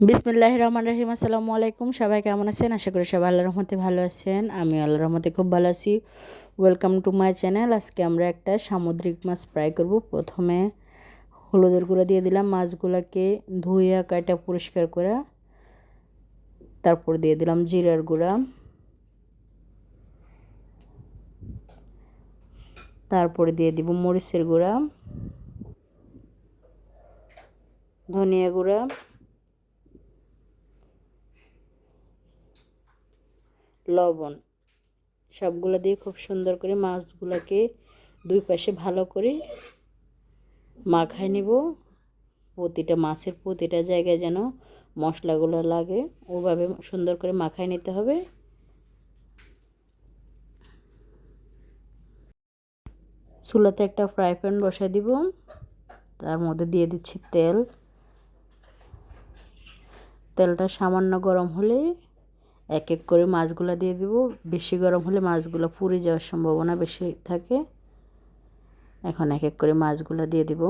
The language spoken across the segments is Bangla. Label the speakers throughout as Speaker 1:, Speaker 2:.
Speaker 1: বিসমিল্লাহির রহমানির রহিম। আসসালামু আলাইকুম। সবাই কেমন আছেন? আশা করি সবাই আল্লাহর রহমতে ভালো আছেন। আমি আল্লাহর রহমতে খুব ভালো আছি। Welcome to my channel. আজকে আমরা একটা সামুদ্রিক মাছ ফ্রাই করব। প্রথমে হলুদের গুঁড়া দিয়ে দিলাম, মাছগুলোকে ধুইয়া কাটা পরিষ্কার করে। তারপর দিয়ে দিলাম জিরার গুঁড়া, তারপরে দিয়ে দিব মরিচের গুঁড়া, ধনিয়া গুঁড়া, লবণ। সবগুলো দিয়ে খুব সুন্দর করে মাছগুলোকে দুই পাশে ভালো করে মাখায় নেব। প্রতিটা মাছের প্রতিটা জায়গায় যেন মশলাগুলো লাগে, ওভাবে সুন্দর করে মাখায় নিতে হবে। চুলাতে একটা ফ্রাই প্যান বসাই দিব, তার মধ্যে দিয়ে দিচ্ছি তেল। তেলটা সামান্য গরম হলে এক এক করে মাছগুলো দিয়ে দিব। বেশি গরম হলে মাছগুলো পুড়ে যাওয়ার সম্ভাবনা বেশি থাকে। এখন এক এক করে মাছগুলো দিয়ে দিব।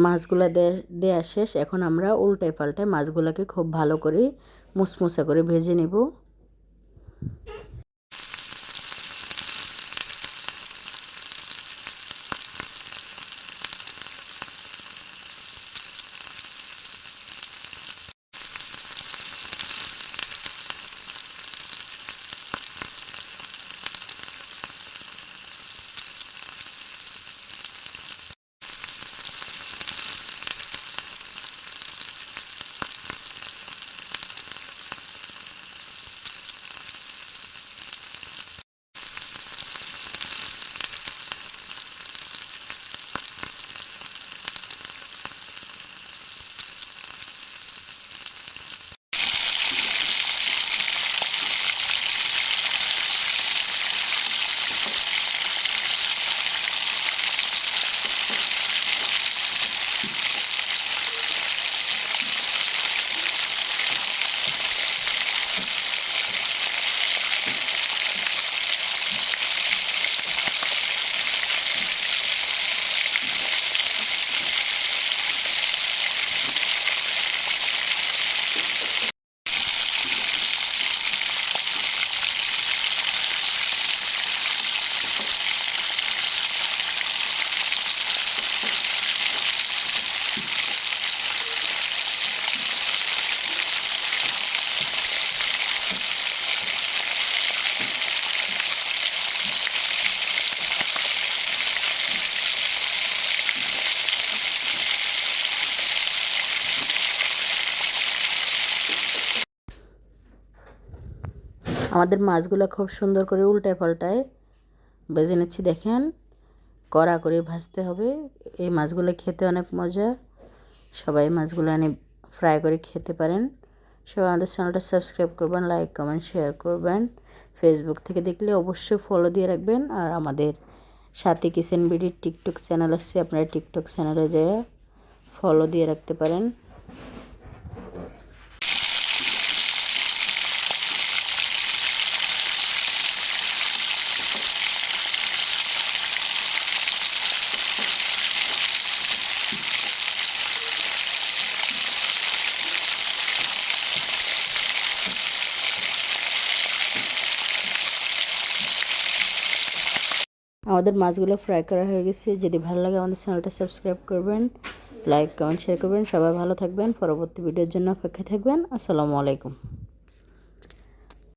Speaker 1: মাছগুলো দেয়া শেষ। এখন আমরা উল্টায় পাল্টায় মাছগুলোকে খুব ভালো করে মুসমুসা করে ভেজে নেব। আমাদের মাছগুলো খুব সুন্দর করে উল্টায় পাল্টায় ভেজে নিচ্ছি। দেখেন, কড়া করে ভাজতে হবে। এই মাছগুলো খেতে অনেক মজা। সবাই মাছগুলো এনে ফ্রাই করে খেতে পারেন। সবাই আমাদের চ্যানেলটা সাবস্ক্রাইব করবেন, লাইক কমেন্ট শেয়ার করবেন। ফেসবুক থেকে দেখলে অবশ্যই ফলো দিয়ে রাখবেন। আর আমাদের সাথী কিচেন বিডির টিকটক চ্যানেল আছে, আপনারা টিকটক চ্যানেলে যেয়ে ফলো দিয়ে রাখতে পারেন। আমাদের মাছগুলো ফ্রাই করা হয়ে গেছে। যদি ভালো লাগে আমাদের চ্যানেলটা সাবস্ক্রাইব করবেন, লাইক কমেন্ট শেয়ার করবেন। সবাই ভালো থাকবেন। পরবর্তী ভিডিওর জন্য অপেক্ষায় থাকবেন। আসসালামু আলাইকুম।